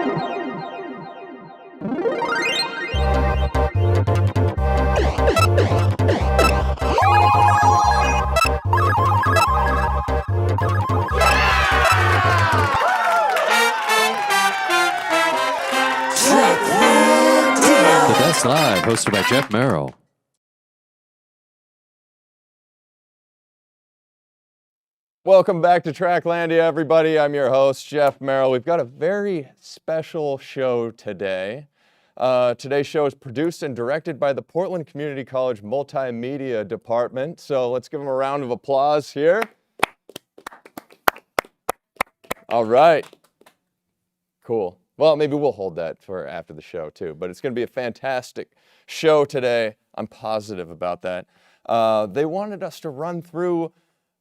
The Best Live, hosted by Jeff Merrill. Welcome back to Tracklandia, everybody. I'm your host, Jeff Merrill. We've got a very special show today. Today's show is produced and directed by the Portland Community College Multimedia Department. So let's give them a round of applause here. All right. Cool. Well, maybe we'll hold that for after the show too, but it's going to be a fantastic show today. I'm positive about that. They wanted us to run through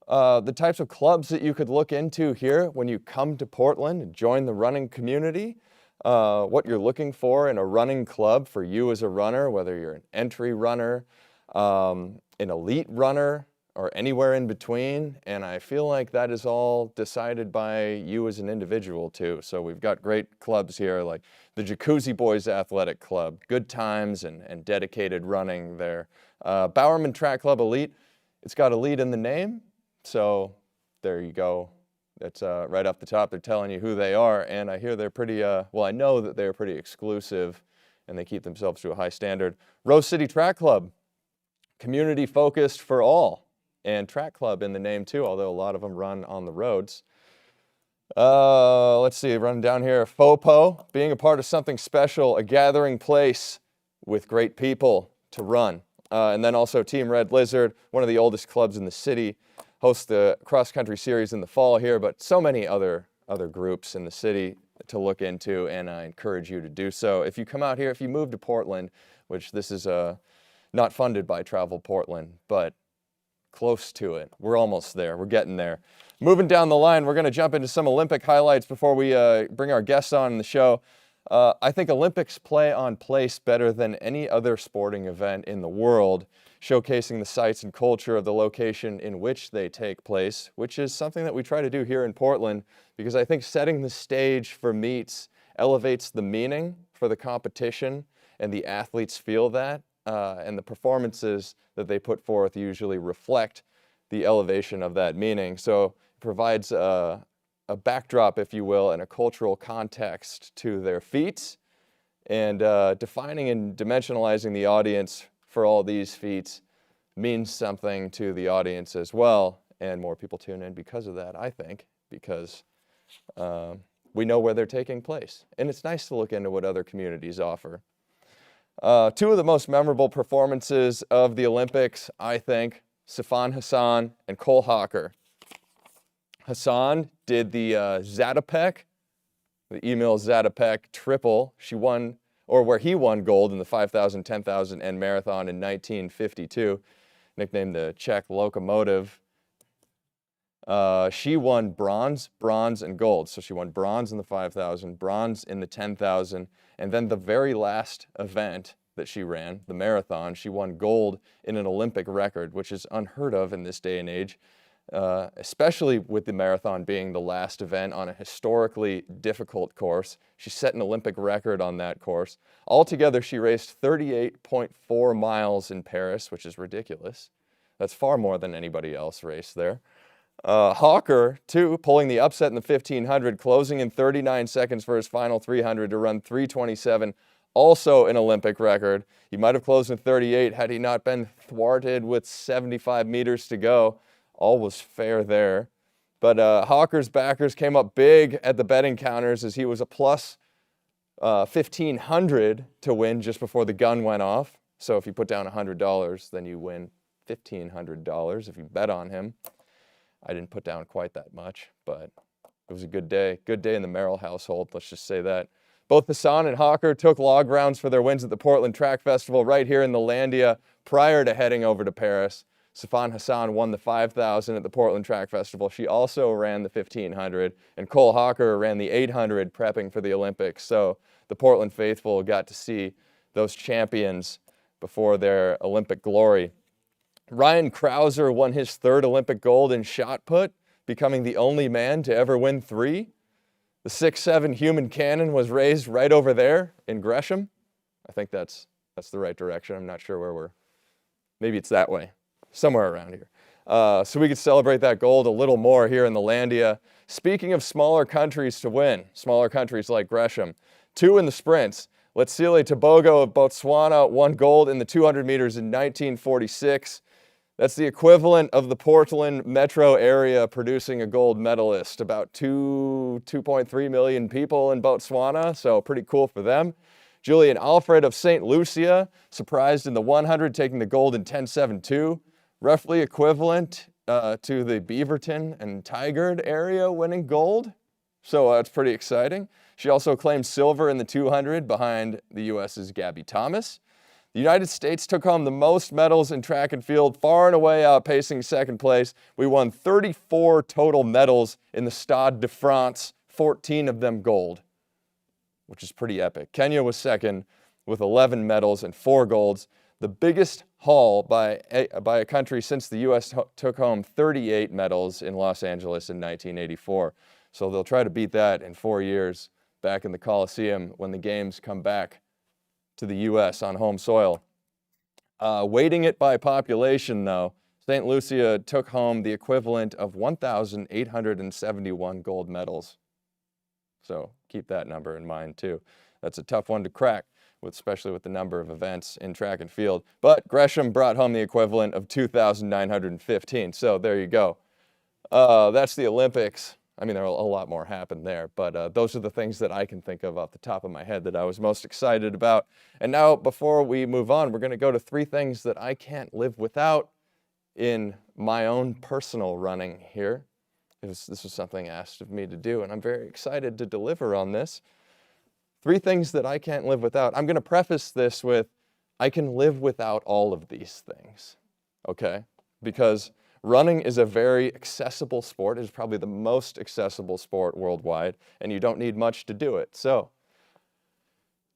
the types of clubs that you could look into here when you come to Portland and join the running community, what you're looking for in a running club for you as a runner, whether you're an entry runner, an elite runner, or anywhere in between. And I feel like that is all decided by you as an individual too. So we've got great clubs here like the Jacuzzi Boys Athletic Club, good times and dedicated running there. Bowerman Track Club Elite, it's got elite in the name. So there you go. That's right off the top. They're telling you who they are. And I hear they're pretty, well, I know that they're pretty exclusive and they keep themselves to a high standard. Rose City Track Club, community focused for all. And track club in the name too, although a lot of them run on the roads. Let's see, running down here. FOPO, being a part of something special, a gathering place with great people to run. And then also Team Red Lizard, one of the oldest clubs in the city, hosts the cross-country series in the fall here, but so many other groups in the city to look into, and I encourage you to do so. If you come out here, if you move to Portland, which this is not funded by Travel Portland, but close to it. We're almost there. We're getting there. Moving down the line, we're going to jump into some Olympic highlights before we bring our guests on in the show. I think Olympics play on place better than any other sporting event in the world, showcasing the sights and culture of the location in which they take place, which is something that we try to do here in Portland, because I think setting the stage for meets elevates the meaning for the competition, and the athletes feel that. And the performances that they put forth usually reflect the elevation of that meaning. So it provides a backdrop, if you will, and a cultural context to their feats, and defining and dimensionalizing the audience for all these feats means something to the audience as well, and more people tune in because of that, I think, because we know where they're taking place. And it's nice to look into what other communities offer. Two of the most memorable performances of the Olympics, I think, Sifan Hassan and Cole Hawker. Hassan did the Zatopek, the Emil Zatopek triple. She won, or where he won gold in the 5,000, 10,000, and marathon in 1952, nicknamed the Czech locomotive. She won bronze, and gold. So she won bronze in the 5,000, bronze in the 10,000, and then the very last event that she ran, the marathon, she won gold in an Olympic record, which is unheard of in this day and age, especially with the marathon being the last event on a historically difficult course. She set an Olympic record on that course. Altogether, she raced 38.4 miles in Paris, which is ridiculous. That's far more than anybody else raced there. Hawker, too, pulling the upset in the 1500, closing in 39 seconds for his final 300 to run 3:27, also an Olympic record. He might have closed in 38 had he not been thwarted with 75 meters to go. All was fair there. But Hawker's backers came up big at the betting counters as he was a plus 1,500 to win just before the gun went off. So if you put down $100, then you win $1,500 if you bet on him. I didn't put down quite that much, but it was a good day. Good day in the Merrill household, let's just say that. Both Hassan and Hawker took log rounds for their wins at the Portland Track Festival right here in the Landia prior to heading over to Paris. Sifan Hassan won the 5,000 at the Portland Track Festival. She also ran the 1,500, and Cole Hawker ran the 800 prepping for the Olympics. So the Portland faithful got to see those champions before their Olympic glory. Ryan Krauser won his third Olympic gold in shot put, becoming the only man to ever win 3. The 6'7" human cannon was raised right over there in Gresham. I think that's the right direction. I'm not sure where we're. Maybe it's that way, somewhere around here. So we could celebrate that gold a little more here in the Landia. Speaking of smaller countries to win, smaller countries like Gresham, 2 in the sprints. Letsile Tebogo of Botswana won gold in the 200 meters in 1946. That's the equivalent of the Portland metro area producing a gold medalist. About 2.3 million people in Botswana, so pretty cool for them. Julian Alfred of St. Lucia surprised in the 100, taking the gold in 10.72. Roughly equivalent to the Beaverton and Tigard area winning gold. So that's pretty exciting. She also claimed silver in the 200 behind the U.S.'s Gabby Thomas. The United States took home the most medals in track and field, far and away outpacing second place. We won 34 total medals in the Stade de France, 14 of them gold, which is pretty epic. Kenya was second with 11 medals and 4 golds. The biggest haul by a country since the U.S. took home 38 medals in Los Angeles in 1984. So they'll try to beat that in 4 years back in the Coliseum when the games come back to the U.S. on home soil. Weighting it by population, though, St. Lucia took home the equivalent of 1,871 gold medals. So keep that number in mind, too. That's a tough one to crack, especially with the number of events in track and field. But Gresham brought home the equivalent of 2,915. So there you go. That's the Olympics. I mean, there a lot more happened there, but those are the things that I can think of off the top of my head that I was most excited about. And now, before we move on, we're going to go to 3 things that I can't live without in my own personal running here. This was something asked of me to do, and I'm very excited to deliver on this. 3 things that I can't live without. I'm going to preface this with, I can live without all of these things, okay? Because running is a very accessible sport. It's probably the most accessible sport worldwide, and you don't need much to do it. So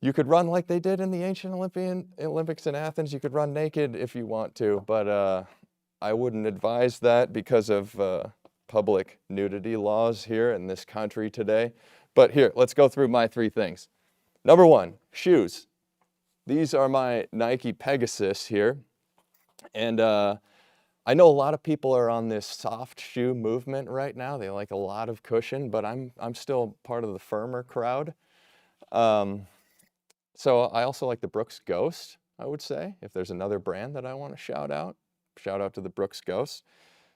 you could run like they did in the ancient Olympics in Athens. You could run naked if you want to, but I wouldn't advise that because of public nudity laws here in this country today. But here, let's go through my 3 things. Number 1, shoes. These are my Nike Pegasus here, and I know a lot of people are on this soft shoe movement right now. They like a lot of cushion, but I'm still part of the firmer crowd. So I also like the Brooks Ghost, I would say. If there's another brand that I want to shout out to the Brooks Ghost.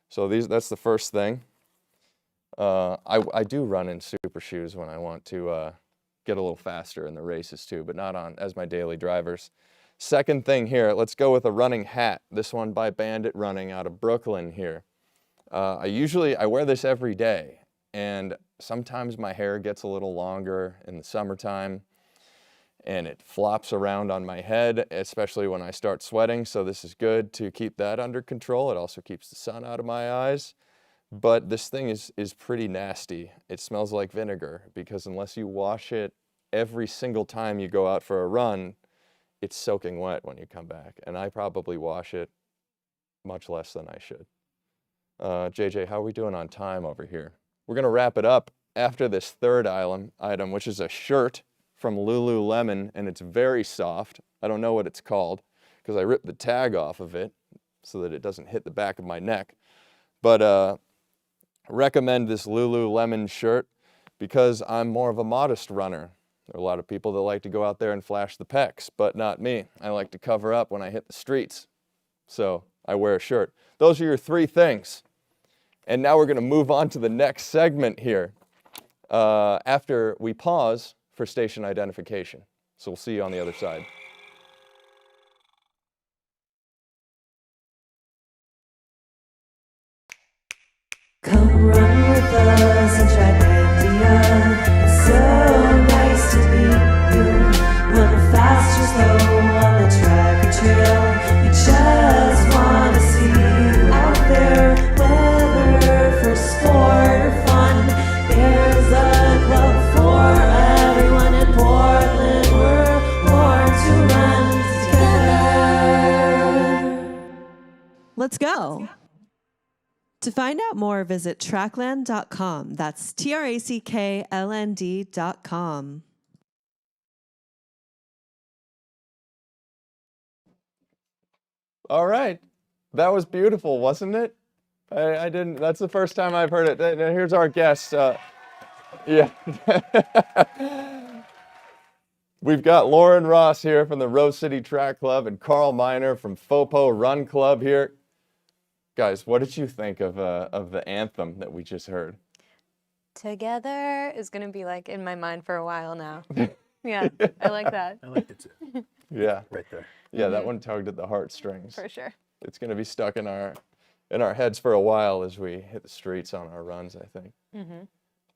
So that's the first thing. I do run in super shoes when I want to get a little faster in the races too, but not as my daily drivers. Second thing here, let's go with a running hat. This one by Bandit Running out of Brooklyn here. I wear this every day, and sometimes my hair gets a little longer in the summertime, and it flops around on my head, especially when I start sweating, so this is good to keep that under control. It also keeps the sun out of my eyes. But this thing is pretty nasty. It smells like vinegar, because unless you wash it every single time you go out for a run, it's soaking wet when you come back, and I probably wash it much less than I should. JJ, how are we doing on time over here? We're going to wrap it up after this third item, which is a shirt from Lululemon, and it's very soft. I don't know what it's called because I ripped the tag off of it so that it doesn't hit the back of my neck. But recommend this Lululemon shirt because I'm more of a modest runner. There are a lot of people that like to go out there and flash the pecs, but not me. I like to cover up when I hit the streets, so I wear a shirt. Those are your 3 things. And now we're going to move on to the next segment here after we pause for station identification. So we'll see you on the other side. Come run with us in Tracklandia. It's so nice to meet you. Run fast or slow on the track or trail. We just want to see you out there. Whether for sport or fun, there's a club for everyone in Portland. We're born to run together. Let's go. To find out more, visit trackland.com. That's TRACKLND.com. All right. That was beautiful, wasn't it? I didn't, that's the first time I've heard it. And here's our guest. Yeah. We've got Lauren Ross here from the Rose City Track Club and Carl Miner from FOPO Run Club here. Guys, what did you think of the anthem that we just heard? Together is going to be like in my mind for a while now. Yeah, I like that. I liked it too. Yeah. Right there. Yeah, that one tugged at the heartstrings. For sure. It's going to be stuck in our heads for a while as we hit the streets on our runs, I think.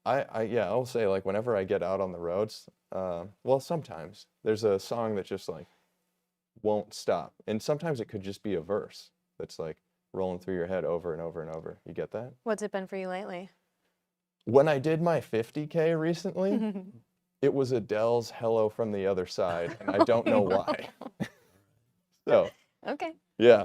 I'll say, like, whenever I get out on the roads, well, sometimes there's a song that just like won't stop, and sometimes it could just be a verse that's like rolling through your head over and over and over. You get that? What's it been for you lately? When I did my 50K recently, it was Adele's "Hello from the Other Side," and I don't know why. So, Okay. yeah.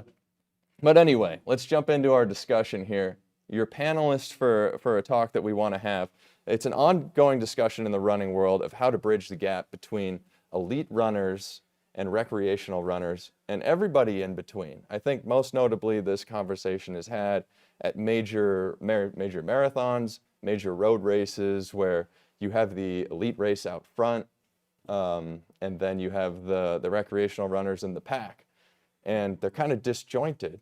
But anyway, let's jump into our discussion here. Your panelists for a talk that we want to have. It's an ongoing discussion in the running world of how to bridge the gap between elite runners and recreational runners and everybody in between. I think most notably this conversation is had at major marathons, major road races where you have the elite race out front, and then you have the recreational runners in the pack. And they're kind of disjointed.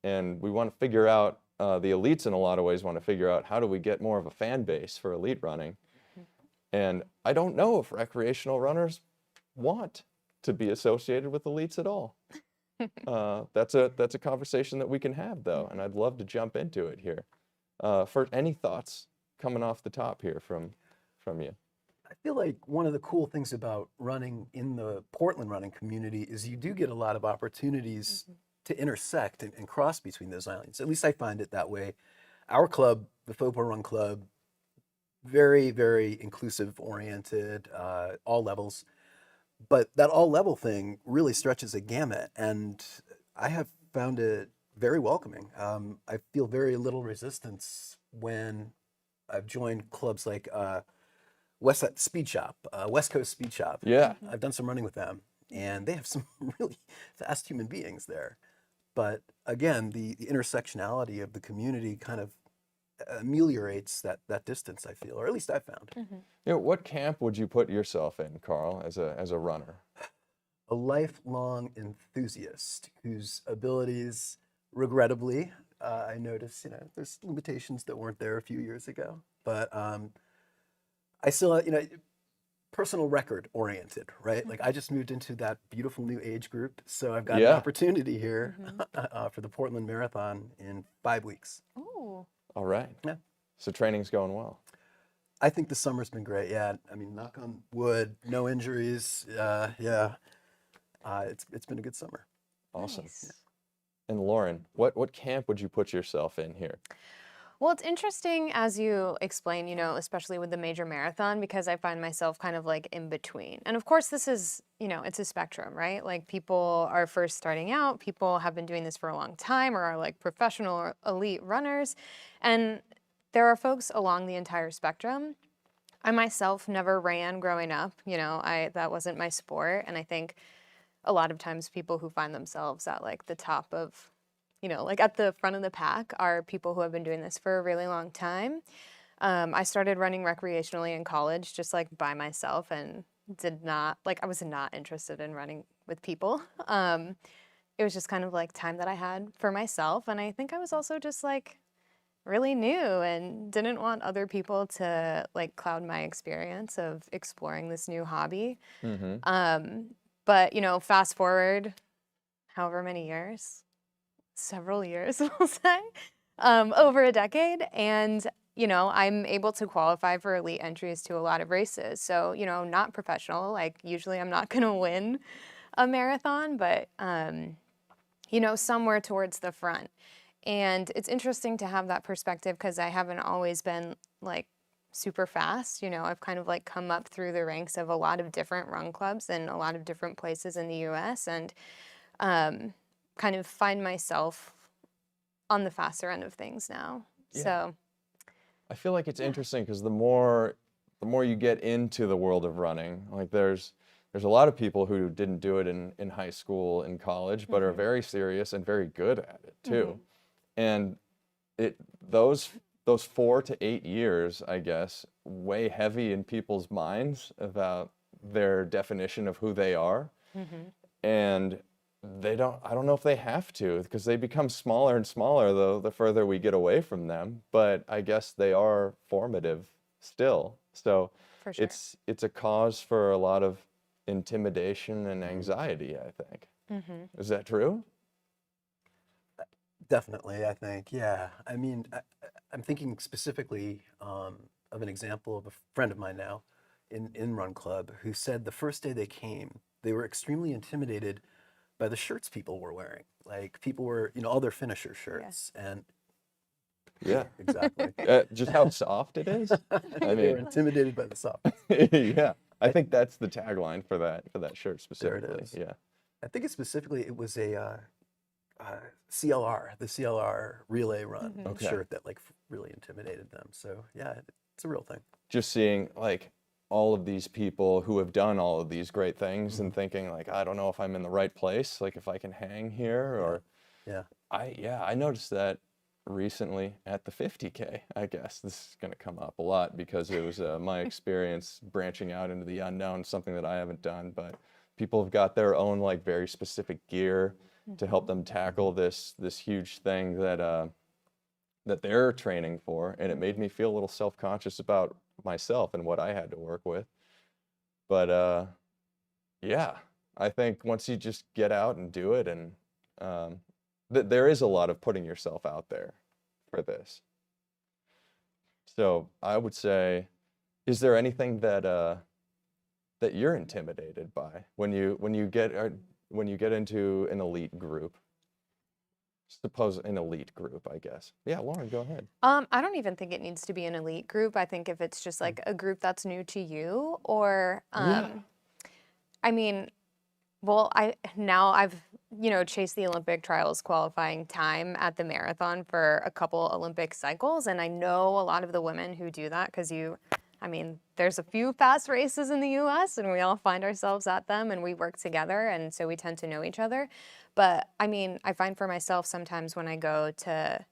And we want to figure out, the elites in a lot of ways want to figure out how do we get more of a fan base for elite running. And I don't know if recreational runners want to be associated with elites at all. That's a conversation that we can have though, and I'd love to jump into it here. For any thoughts coming off the top here from you? I feel like one of the cool things about running in the Portland running community is you do get a lot of opportunities to intersect and cross between those islands. At least I find it that way. Our club, the FOPO Run Club, very, very inclusive oriented, all levels. But that all level thing really stretches a gamut, and I have found it very welcoming. I feel very little resistance when I've joined clubs like West Coast Speed Shop. Yeah. I've done some running with them, and they have some really fast human beings there. But again, the intersectionality of the community kind of ameliorates that distance, I feel, or at least I found. You know, what camp would you put yourself in, Carl, as a runner? A lifelong enthusiast whose abilities, regrettably, I noticed, there's limitations that weren't there a few years ago, but I still, personal record oriented, right? Like I just moved into that beautiful new age group, so I've got an opportunity here for the Portland Marathon in 5 weeks. Oh. All right. Yeah. So training's going well. I think the summer's been great. Yeah, I mean, knock on wood, no injuries. Yeah, it's been a good summer. Awesome. Nice. And Lauren, what camp would you put yourself in here? Well, it's interesting as you explain, especially with the major marathon, because I find myself kind of like in between. And of course, this is, it's a spectrum, right? Like people are first starting out, people have been doing this for a long time or are like professional or elite runners. And there are folks along the entire spectrum. I myself never ran growing up, that wasn't my sport. And I think a lot of times people who find themselves at like the top of like at the front of the pack are people who have been doing this for a really long time. I started running recreationally in college, just like by myself, and I was not interested in running with people. It was just kind of like time that I had for myself. And I think I was also just like really new and didn't want other people to like cloud my experience of exploring this new hobby. But, fast forward however many years, several years, we'll say, over a decade. And, I'm able to qualify for elite entries to a lot of races. So, not professional, like usually I'm not going to win a marathon, but, somewhere towards the front. And it's interesting to have that perspective because I haven't always been like super fast. I've kind of like come up through the ranks of a lot of different run clubs in a lot of different places in the US and kind of find myself on the faster end of things now. Yeah. So I feel like it's interesting because the more you get into the world of running, like there's a lot of people who didn't do it in high school and college, but are very serious and very good at it too. And those 4 to 8 years, I guess, weigh heavy in people's minds about their definition of who they are. And I don't know if they have to, because they become smaller and smaller the further we get away from them, but I guess they are formative still. So for sure. it's a cause for a lot of intimidation and anxiety, I think. Is that true? Definitely, I think. Yeah. I mean, I'm thinking specifically of an example of a friend of mine now in Run Club who said the first day they came, they were extremely intimidated by the shirts people were wearing. Like people were, all their finisher shirts. And Yeah. exactly. Just how soft it is. I They were mean, intimidated by the softness. yeah. I think that's the tagline for that shirt specifically. is. Yeah. I think it was a CLR, the CLR relay run Okay. shirt that like really intimidated them. So yeah, it's a real thing. Just seeing like all of these people who have done all of these great things and thinking like, I don't know if I'm in the right place, like if I can hang here or Yeah. I noticed that recently at the 50K. I guess this is going to come up a lot because it was my experience branching out into the unknown, something that I haven't done, but people have got their own like very specific gear to help them tackle this huge thing that they're training for, and it made me feel a little self-conscious about myself and what I had to work with. But yeah, I think once you just get out and do it, and there is a lot of putting yourself out there for this. So I would say, is there anything that you're intimidated by when you get into an elite group? Suppose an elite group, I guess. Yeah, Lauren, go ahead. I don't even think it needs to be an elite group. I think if it's just like a group that's new to you, or I mean, well, I've chased the Olympic trials qualifying time at the marathon for a couple Olympic cycles, and I know a lot of the women who do that because there's a few fast races in the U.S. and we all find ourselves at them and we work together, and so we tend to know each other. But I mean, I find for myself sometimes when I go to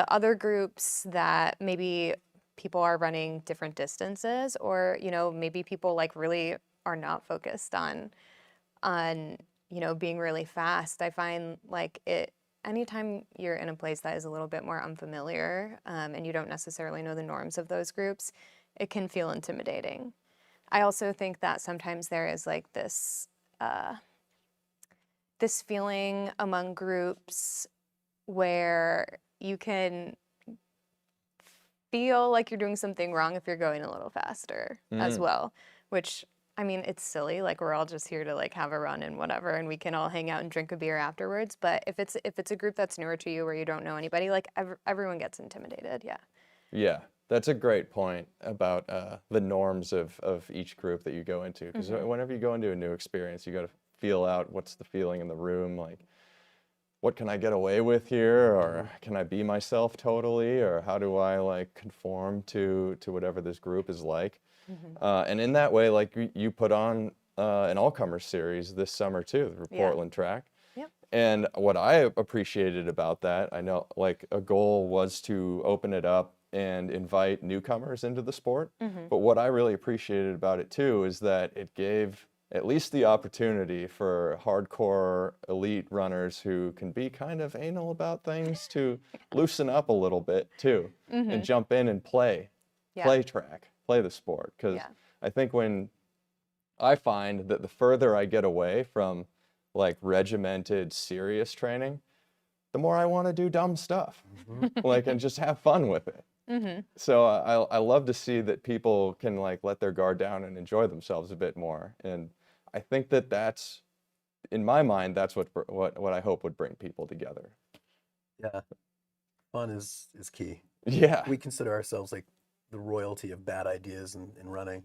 other groups that maybe people are running different distances, or maybe people like really are not focused on being really fast. I find like anytime you're in a place that is a little bit more unfamiliar and you don't necessarily know the norms of those groups, it can feel intimidating. I also think that sometimes there is like this feeling among groups where you can feel like you're doing something wrong if you're going a little faster as well, which I mean, it's silly. Like we're all just here to like have a run and whatever, and we can all hang out and drink a beer afterwards. But if it's a group that's newer to you where you don't know anybody, like everyone gets intimidated. Yeah. Yeah, that's a great point about the norms of each group that you go into. Because whenever you go into a new experience, you got to feel out what's the feeling in the room, like what can I get away with here, or can I be myself totally, or how do I like conform to whatever this group is like. And in that way, like you put on an all-comers series this summer too, through Portland Track. Yep. And what I appreciated about that, I know like a goal was to open it up and invite newcomers into the sport. But what I really appreciated about it too is that it gave at least the opportunity for hardcore elite runners who can be kind of anal about things to loosen up a little bit too and jump in and play track, play the sport. Because I think when I find that the further I get away from like regimented, serious training, the more I want to do dumb stuff, like, and just have fun with it. So I love to see that people can like let their guard down and enjoy themselves a bit more. And I think that's, in my mind, that's what I hope would bring people together. Yeah, fun is key. Yeah. We consider ourselves like the royalty of bad ideas in running,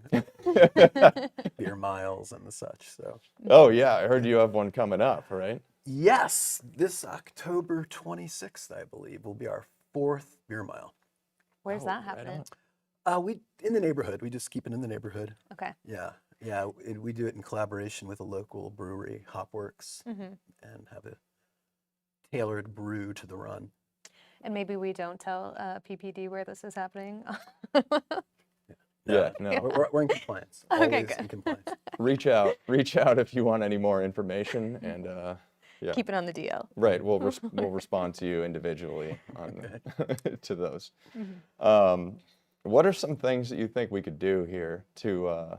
beer miles and the such. So. Oh yeah, I heard you have one coming up, right? Yes, this October 26th, I believe, will be our 4th beer mile. Where's Oh, that right happening? We in the neighborhood. We just keep it in the neighborhood. Okay. Yeah, yeah. We do it in collaboration with a local brewery, Hopworks, Mm-hmm. and have a tailored brew to the run. And maybe we don't tell PPD where this is happening. Yeah, no. We're in compliance. Okay, Always good. in compliance. Reach out if you want any more information, and yeah, Keep it on the DL. right. We'll respond to you individually on to those. Mm-hmm. What are some things that you think we could do here to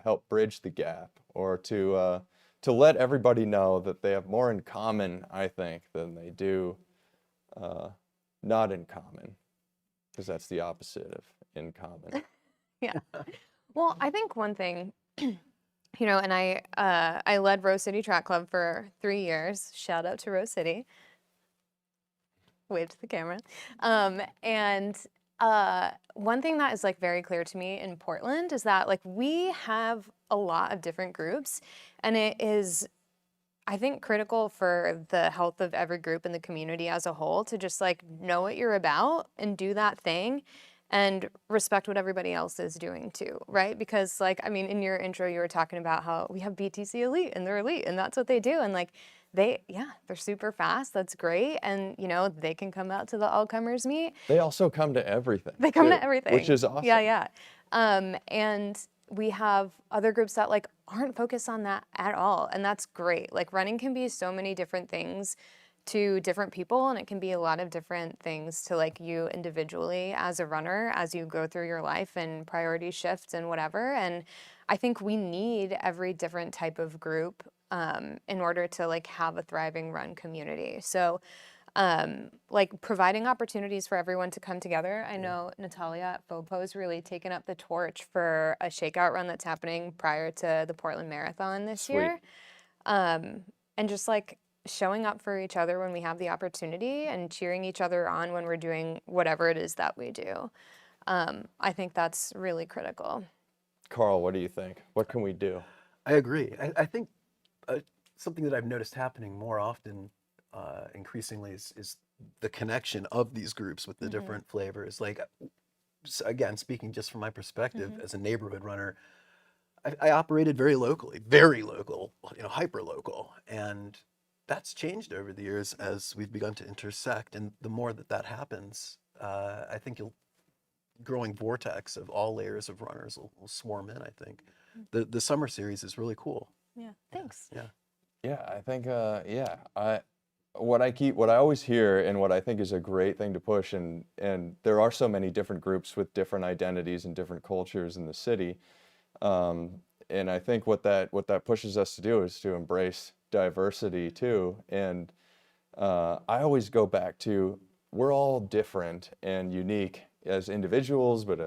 help bridge the gap, or to let everybody know that they have more in common, I think, than they do not in common, because that's the opposite of in common. Yeah. Well, I think one thing, and I led Rose City Track Club for 3 years. Shout out to Rose City. Wave to the camera. And one thing that is like very clear to me in Portland is that like we have a lot of different groups, and it is, I think, critical for the health of every group in the community as a whole to just like know what you're about and do that thing and respect what everybody else is doing too, right? Because like, I mean, in your intro, you were talking about how we have BTC Elite and they're elite and that's what they do. And like, they're super fast. That's great. And, they can come out to the all-comers meet. They also come to everything. They come too, to everything. which is awesome. Yeah. And we have other groups that like aren't focused on that at all. And that's great. Like running can be so many different things to different people, and it can be a lot of different things to like you individually as a runner as you go through your life and priority shifts and whatever. And I think we need every different type of group in order to like have a thriving run community. So like providing opportunities for everyone to come together. I know Natalia at FOPO's really taken up the torch for a shakeout run that's happening prior to the Portland Marathon this year. And just like showing up for each other when we have the opportunity and cheering each other on when we're doing whatever it is that we do. I think that's really critical. Carl, what do you think? What can we do? I agree. I think something that I've noticed happening more often, increasingly, is the connection of these groups with the different flavors. Like, again, speaking just from my perspective as a neighborhood runner, I operated very locally, very local, hyper local, and that's changed over the years as we've begun to intersect. And the more that happens, I think growing vortex of all layers of runners will swarm in. I think the summer series is really cool. Yeah, thanks. Yeah, I think what I always hear and what I think is a great thing to push, and there are so many different groups with different identities and different cultures in the city, and I think what that pushes us to do is to embrace diversity too. And I always go back to, we're all different and unique as individuals, but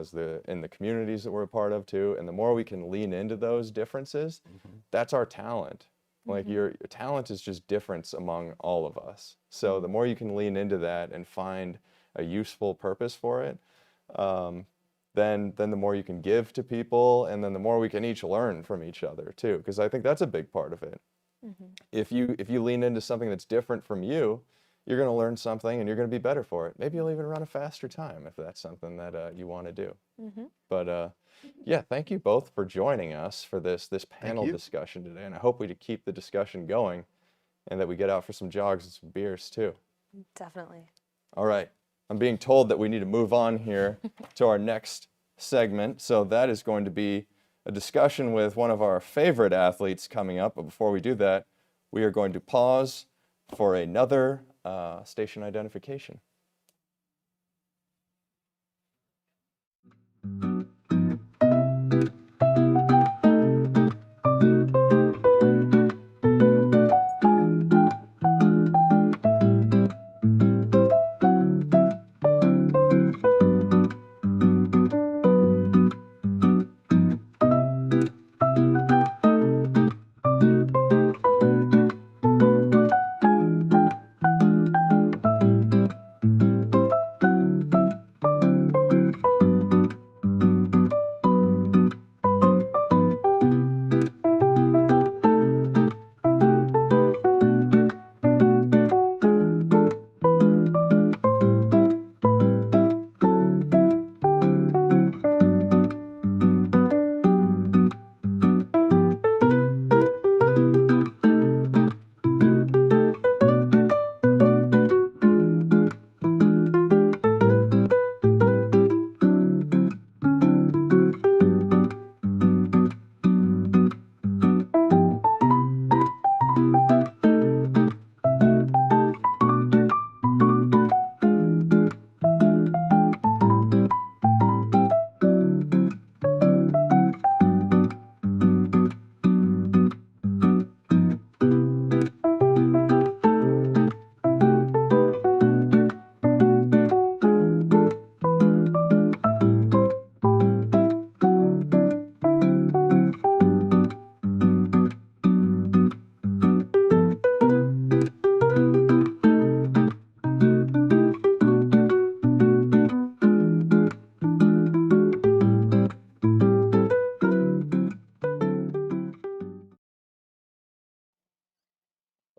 in the communities that we're a part of too. And the more we can lean into those differences, that's our talent. Like your talent is just difference among all of us. So the more you can lean into that and find a useful purpose for it, then the more you can give to people, and then the more we can each learn from each other too. Because I think that's a big part of it. If you lean into something that's different from you, you're going to learn something and you're going to be better for it. Maybe you'll even run a faster time if that's something that you want to do. But yeah, thank you both for joining us for this panel discussion today. And I hope we keep the discussion going and that we get out for some jogs and some beers too. Definitely. All right. I'm being told that we need to move on here to our next segment. So that is going to be a discussion with one of our favorite athletes coming up. But before we do that, we are going to pause for another station identification.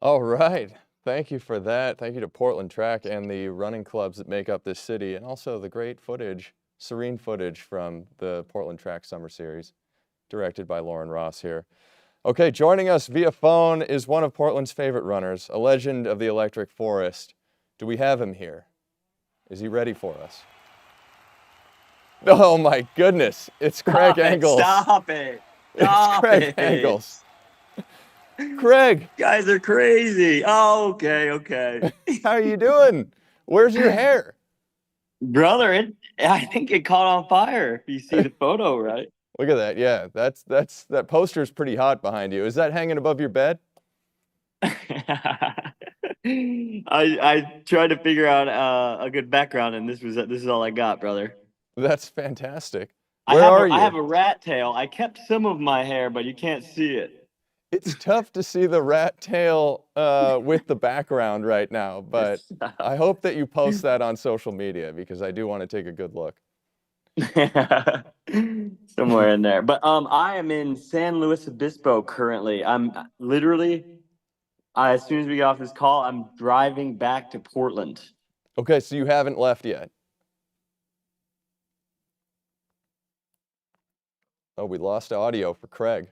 All right. Thank you for that. Thank you to Portland Track and the running clubs that make up this city, and also the great footage, serene footage from the Portland Track Summer Series, directed by Lauren Ross here. Okay, joining us via phone is one of Portland's favorite runners, a legend of the electric forest. Do we have him here? Is he ready for us? Oh my goodness, it's Craig Engels. Stop it. It's Stop Craig it. Engels. Craig, Guys are crazy. Oh, okay. how are you doing? Where's your hair? Brother, I think it caught on fire. You see the photo, right? Look at that. Yeah, that poster's pretty hot behind you. Is that hanging above your bed? I tried to figure out a good background, and this is all I got, brother. That's fantastic. Where are you? I have a rat tail. I kept some of my hair, but you can't see it. It's tough to see the rat tail with the background right now, but I hope that you post that on social media because I do want to take a good look. Somewhere in there. But I am in San Luis Obispo currently. I'm literally, as soon as we get off this call, I'm driving back to Portland. Okay, so you haven't left yet. Oh, we lost audio for Craig.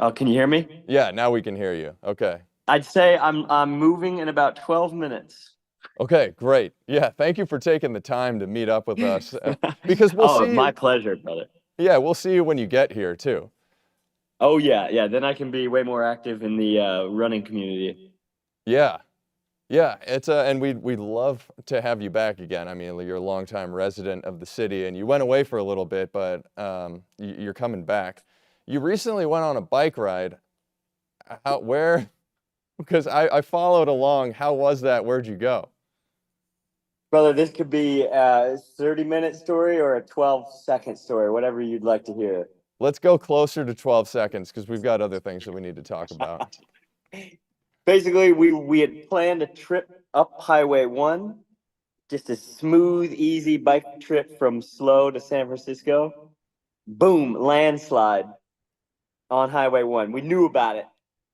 Oh, can you hear me? Yeah, now we can hear you. Okay. I'd say I'm moving in about 12 minutes. Okay, great. Yeah, thank you for taking the time to meet up with us because we'll see my you. pleasure, brother. Yeah, we'll see you when you get here too. Oh yeah. Then I can be way more active in the running community. Yeah, it's and we'd love to have you back again. I mean, you're a longtime resident of the city, and you went away for a little bit, but you're coming back. You recently went on a bike ride. Where? Because I followed along. How was that? Where'd you go? Brother, this could be a 30-minute story or a 12-second story, whatever you'd like to hear. Let's go closer to 12 seconds because we've got other things that we need to talk about. Basically, we had planned a trip up Highway 1, just a smooth, easy bike trip from SLO to San Francisco. Boom, landslide on Highway 1. We knew about it.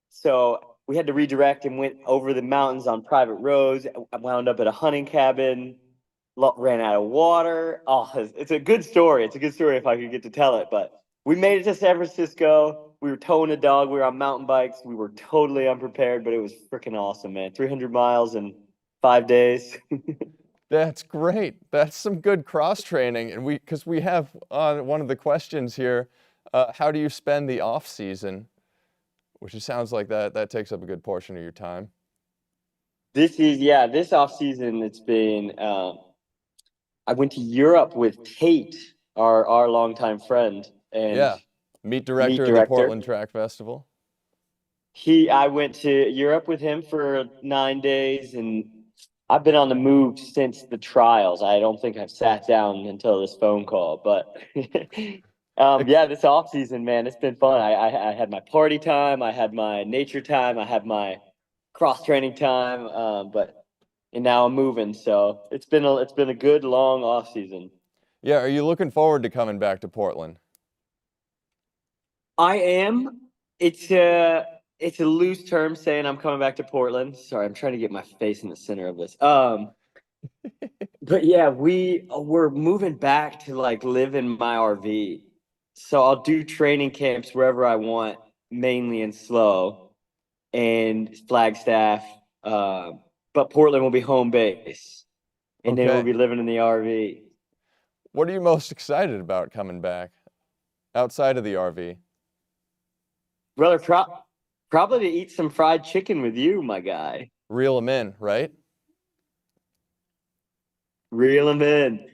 So we had to redirect and went over the mountains on private roads. I wound up at a hunting cabin, ran out of water. Oh, it's a good story. It's a good story if I could get to tell it. But we made it to San Francisco. We were towing a dog. We were on mountain bikes. We were totally unprepared, but it was freaking awesome, man. 300 miles in 5 days. That's great. That's some good cross training. And because we have one of the questions here, how do you spend the off season? Which it sounds like that takes up a good portion of your time. This off season, it's been, I went to Europe with Tate, our longtime friend. And yeah, meet director of the Portland Track Festival. I went to Europe with him for 9 days, and I've been on the move since the trials. I don't think I've sat down until this phone call, but this off season, man, it's been fun. I had my party time, I had my nature time, I had my cross training time, and now I'm moving. So it's been a good long off season. Yeah, are you looking forward to coming back to Portland? I am. It's a loose term saying I'm coming back to Portland. Sorry, I'm trying to get my face in the center of this. But yeah, we're moving back to like live in my RV. So I'll do training camps wherever I want, mainly in SLO and Flagstaff. But Portland will be home base, and then we'll be living in the RV. What are you most excited about coming back outside of the RV? Brother, probably to eat some fried chicken with you, my guy. Reel them in, right? Reel them in.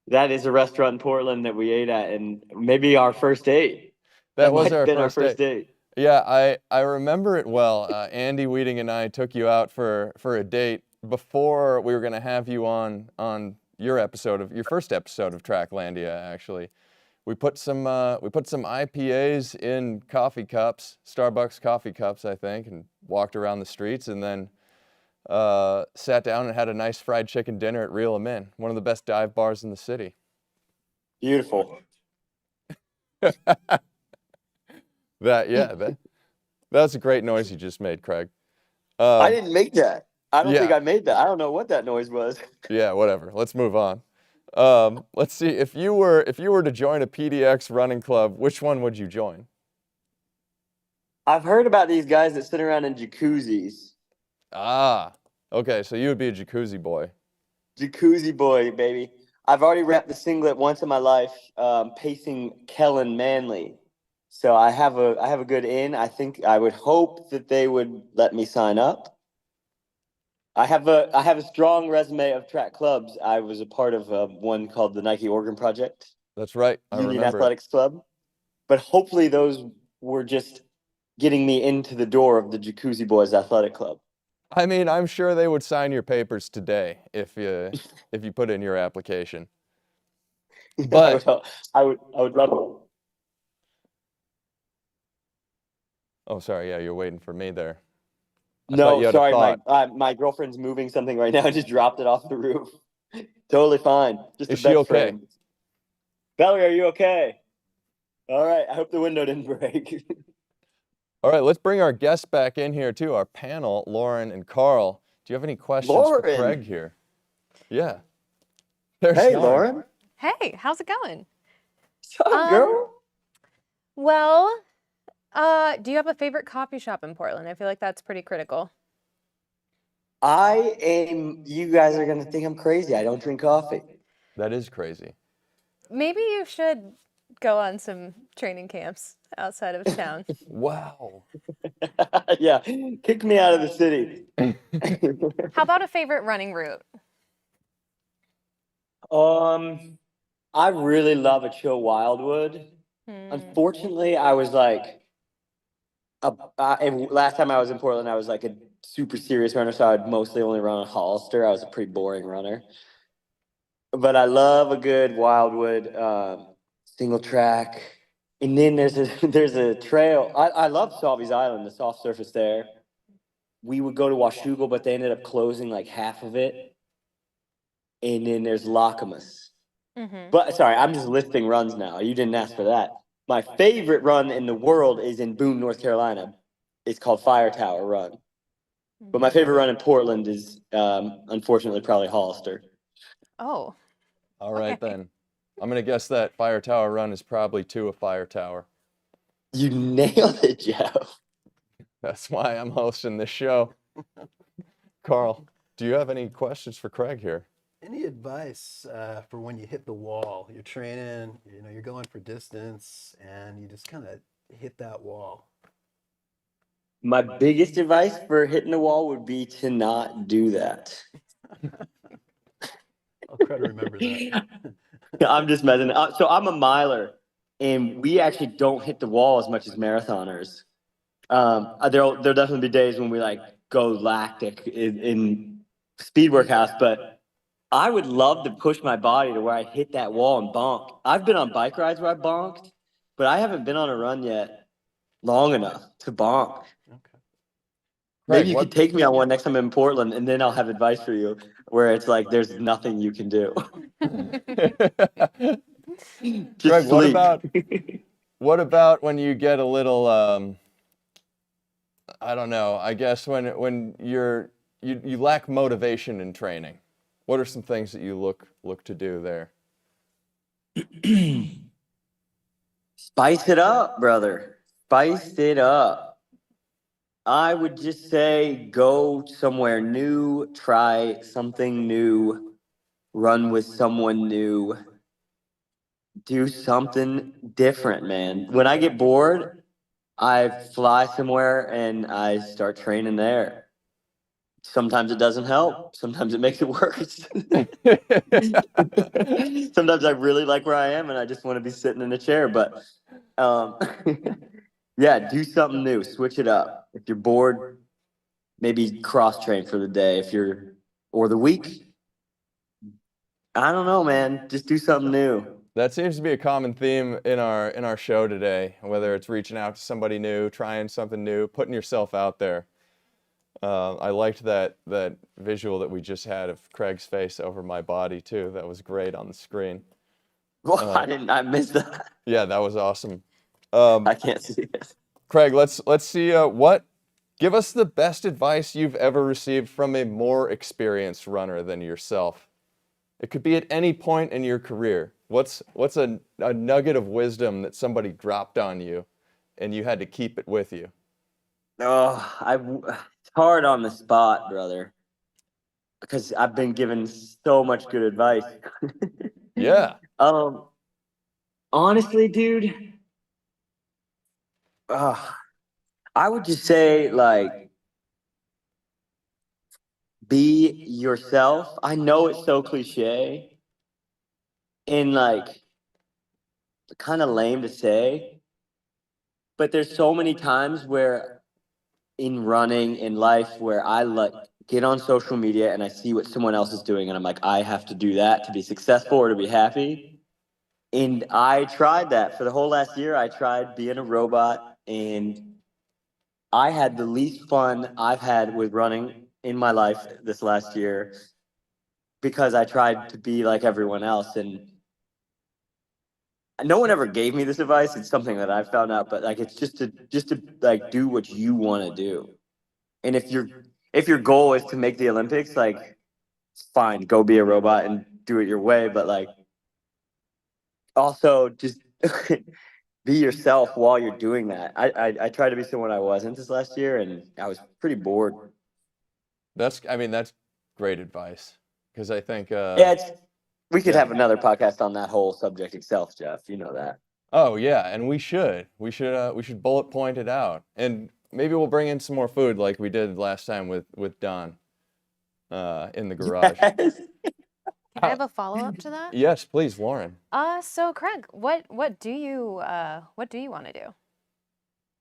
That is a restaurant in Portland that we ate at, and maybe our first date. That was might have been our our first date. Yeah, I remember it well. Andy Weeding and I took you out for a date before we were going to have you on your first episode of Tracklandia, actually. We put some IPAs in coffee cups, Starbucks coffee cups, I think, and walked around the streets, and then sat down and had a nice fried chicken dinner at Reel 'Em In, one of the best dive bars in the city. Beautiful. That's a great noise you just made, Craig. I didn't make that. I don't think yeah. I made that. I don't know what that noise was. Yeah, whatever. Let's move on. Let's see. If you were to join a PDX running club, which one would you join? I've heard about these guys that sit around in jacuzzis. Ah, okay. So you would be a jacuzzi boy. Jacuzzi boy, baby. I've already wrapped the singlet once in my life, pacing Kellen Manley. So I have a good in. I think I would hope that they would let me sign up. I have a strong resume of track clubs. I was a part of one called the Nike Oregon Project, That's right. I Union remember it. Athletics Club. But hopefully those were just getting me into the door of the Jacuzzi Boys Athletic Club. I mean, I'm sure they would sign your papers today if you put in your application. But I would love it. oh, sorry. Yeah, you're waiting for me there. I thought No, you had a sorry, thought. my girlfriend's moving something right now. I just dropped it off the roof. Totally fine. Just Is a she bed okay? frame. Valerie, are you okay? All right. I hope the window didn't break. All right, let's bring our guests back in here too. Our panel, Lauren and Carl. Do you have any questions for Lauren. Craig here? Yeah. There's Hey, Lauren. Hey, how's it going? What's up, girl? Well, do you have a favorite coffee shop in Portland? I feel like that's pretty critical. You guys are going to think I'm crazy. I don't drink coffee. That is crazy. Maybe you should go on some training camps outside of town. Wow. Yeah. Kick me out of the city. How about a favorite running route? I really love a chill Wildwood. Unfortunately, I was like, last time I was in Portland, I was like a super serious runner, so I would mostly only run on Hollister. I was a pretty boring runner. But I love a good Wildwood single track. And then there's a trail. I love Salvies Island, the soft surface there. We would go to Washougal, but they ended up closing like half of it. And then there's Locamus. But sorry, I'm just listing runs now. You didn't ask for that. My favorite run in the world is in Boone, North Carolina. It's called Fire Tower Run. But my favorite run in Portland is, unfortunately, probably Hollister. Oh. All right then. I'm gonna guess that Fire Tower run is probably to a fire tower. You nailed it, Jeff. That's why I'm hosting this show. Carl, do you have any questions for Craig here? Any advice for when you hit the wall? You're training, you're going for distance, and you just kind of hit that wall. My biggest advice for hitting the wall would be to not do that. I'll try to remember that. I'm just messing. So I'm a miler, and we actually don't hit the wall as much as marathoners. There'll definitely be days when we like go lactic in speed workouts, but I would love to push my body to where I hit that wall and bonk. I've been on bike rides where I bonked, but I haven't been on a run yet long enough to bonk. Maybe you could take me on one next time in Portland, and then I'll have advice for you where it's like there's nothing you can do. Craig, what about when you get a little I don't know, I guess when you lack motivation in training? What are some things that you look to do there? Spice it up, brother. Spice it up. I would just say go somewhere new, try something new, run with someone new, do something different, man. When I get bored, I fly somewhere and I start training there. Sometimes it doesn't help. Sometimes it makes it worse. Sometimes I really like where I am and I just want to be sitting in a chair. But yeah, do something new. Switch it up. If you're bored, maybe cross train for the day. Or the week. I don't know, man. Just do something new. That seems to be a common theme in our show today, whether it's reaching out to somebody new, trying something new, putting yourself out there. I liked that visual that we just had of Craig's face over my body too. That was great on the screen. Well, I missed that. Yeah, that was awesome. I can't see it. Craig, let's see give us the best advice you've ever received from a more experienced runner than yourself. It could be at any point in your career. What's a nugget of wisdom that somebody dropped on you and you had to keep it with you? It's hard on the spot, brother, because I've been given so much good advice. Yeah. Honestly, dude, I would just say, like, be yourself. I know it's so cliche and like kind of lame to say, but there's so many times where in running in life where I like get on social media and I see what someone else is doing and I'm like, I have to do that to be successful or to be happy. And I tried that for the whole last year. I tried being a robot, and I had the least fun I've had with running in my life this last year because I tried to be like everyone else. And no one ever gave me this advice. It's something that I found out, but like it's just to like do what you want to do. And if your goal is to make the Olympics, like fine, go be a robot and do it your way, but like also just be yourself while you're doing that. I tried to be someone I wasn't this last year, and I was pretty bored. That's great advice because I think Yeah, we could yeah. have another podcast on that whole subject itself, Jeff. You know that. Oh yeah, and we should bullet point it out, and maybe we'll bring in some more food like we did last time with Don in the garage. Yes. Can I have a follow-up to that? Yes, please, Lauren. So Craig, what do you want to do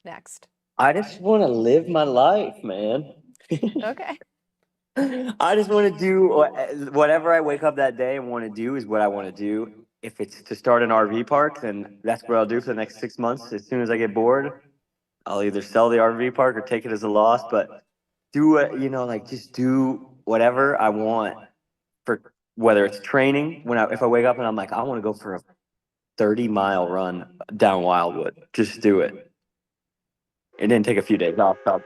next? I just want to live my life, man. Okay. I just want to do whatever I wake up that day and want to do is what I want to do. If it's to start an RV park, then that's what I'll do for the next 6 months. As soon as I get bored, I'll either sell the RV park or take it as a loss. But do it, like just do whatever I want for whether it's training. If I wake up and I'm like, I want to go for a 30-mile run down Wildwood, just do it. And then take a few days off. But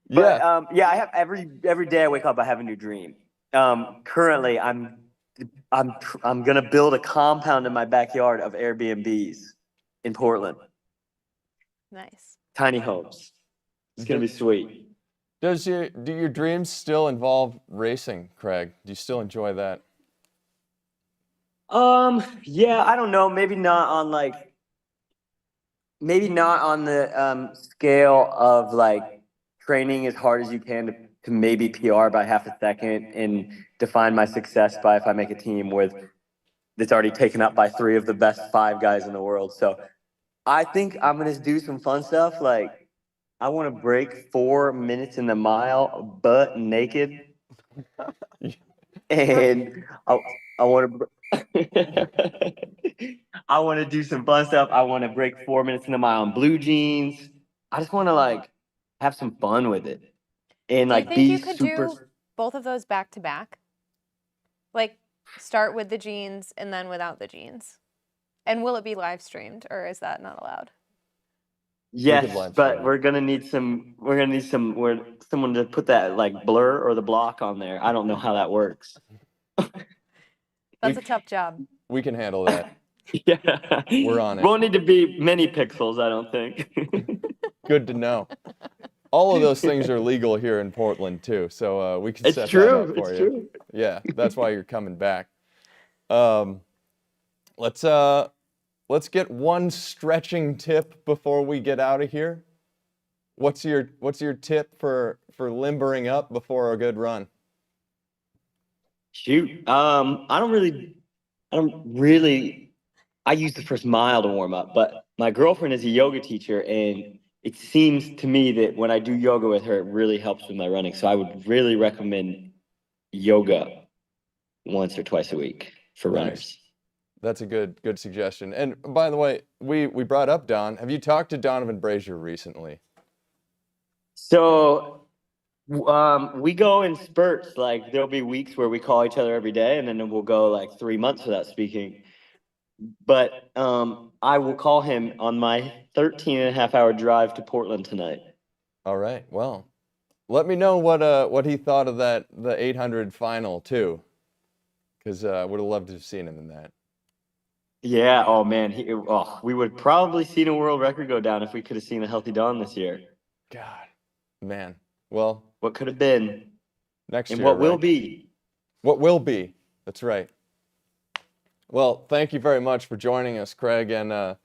Yeah. yeah, I have every day I wake up, I have a new dream. Currently, I'm gonna build a compound in my backyard of Airbnbs in Portland, Nice. tiny homes. It's gonna be sweet. Do your dreams still involve racing, Craig? Do you still enjoy that? Yeah, I don't know. Maybe not on the scale of like training as hard as you can to maybe PR by half a second and define my success by if I make a team that's already taken up by 3 of the best 5 guys in the world. So I think I'm gonna do some fun stuff. Like I want to break 4 minutes in the mile butt naked, and I want to. I want to do some fun stuff. I want to break 4 minutes in the mile in blue jeans. I just want to like have some fun with it and Do you like think be you could super. do both of those back to back? Like start with the jeans and then without the jeans? And will it be live streamed or is that not allowed? Yes, live but stream it. we're gonna need someone to put that like blur or the block on there. I don't know how that works. That's a tough job. We can handle that. Yeah, We're on it. Won't need to be many pixels, I don't think. Good to know. All of those things are legal here in Portland too, so we can It's set true, that up for it's you. true. Yeah, that's why you're coming back. Let's get one stretching tip before we get out of here. What's your tip for limbering up before a good run? Shoot. I don't really. I use the first mile to warm up, but my girlfriend is a yoga teacher, and it seems to me that when I do yoga with her, it really helps with my running. So I would really recommend yoga once or twice a week for Nice. runners. That's a good suggestion. And by the way, we brought up Don. Have you talked to Donovan Brazier recently? So we go in spurts. Like there'll be weeks where we call each other every day, and then we'll go like 3 months without speaking. But I will call him on my 13.5 hour drive to Portland tonight. All right. Well, let me know what he thought of the 800 final too, because would have loved to have seen him in that. Yeah. Oh man. We would probably seen a world record go down if we could have seen a healthy Dawn this year. God, man. Well, What could have been, next and year, what will right? be. What will be? That's right. Well, thank you very much for joining us, Craig. And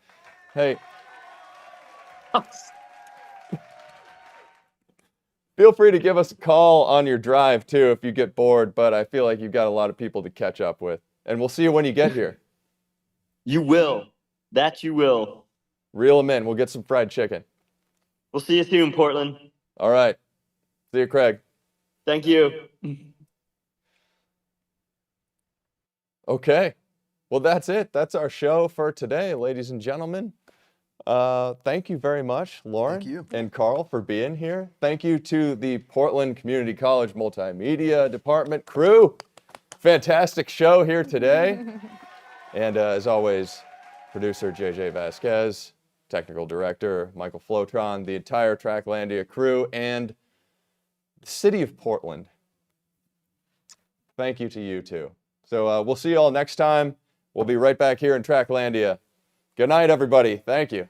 hey, feel free to give us a call on your drive too if you get bored. But I feel like you've got a lot of people to catch up with, and we'll see you when you get here. You will. That you will. Reel them in. We'll get some fried chicken. We'll see you soon, Portland. All right. See you, Craig. Thank you. Okay. Well, that's it. That's our show for today, ladies and gentlemen. Thank you very much, Lauren Thank you. and Carl, for being here. Thank you to the Portland Community College Multimedia Department crew. Fantastic show here today. And as always, producer JJ Vasquez, technical director Michael Flotron, the entire Tracklandia crew, and the city of Portland. Thank you to you too. So we'll see you all next time. We'll be right back here in Tracklandia. Good night, everybody. Thank you.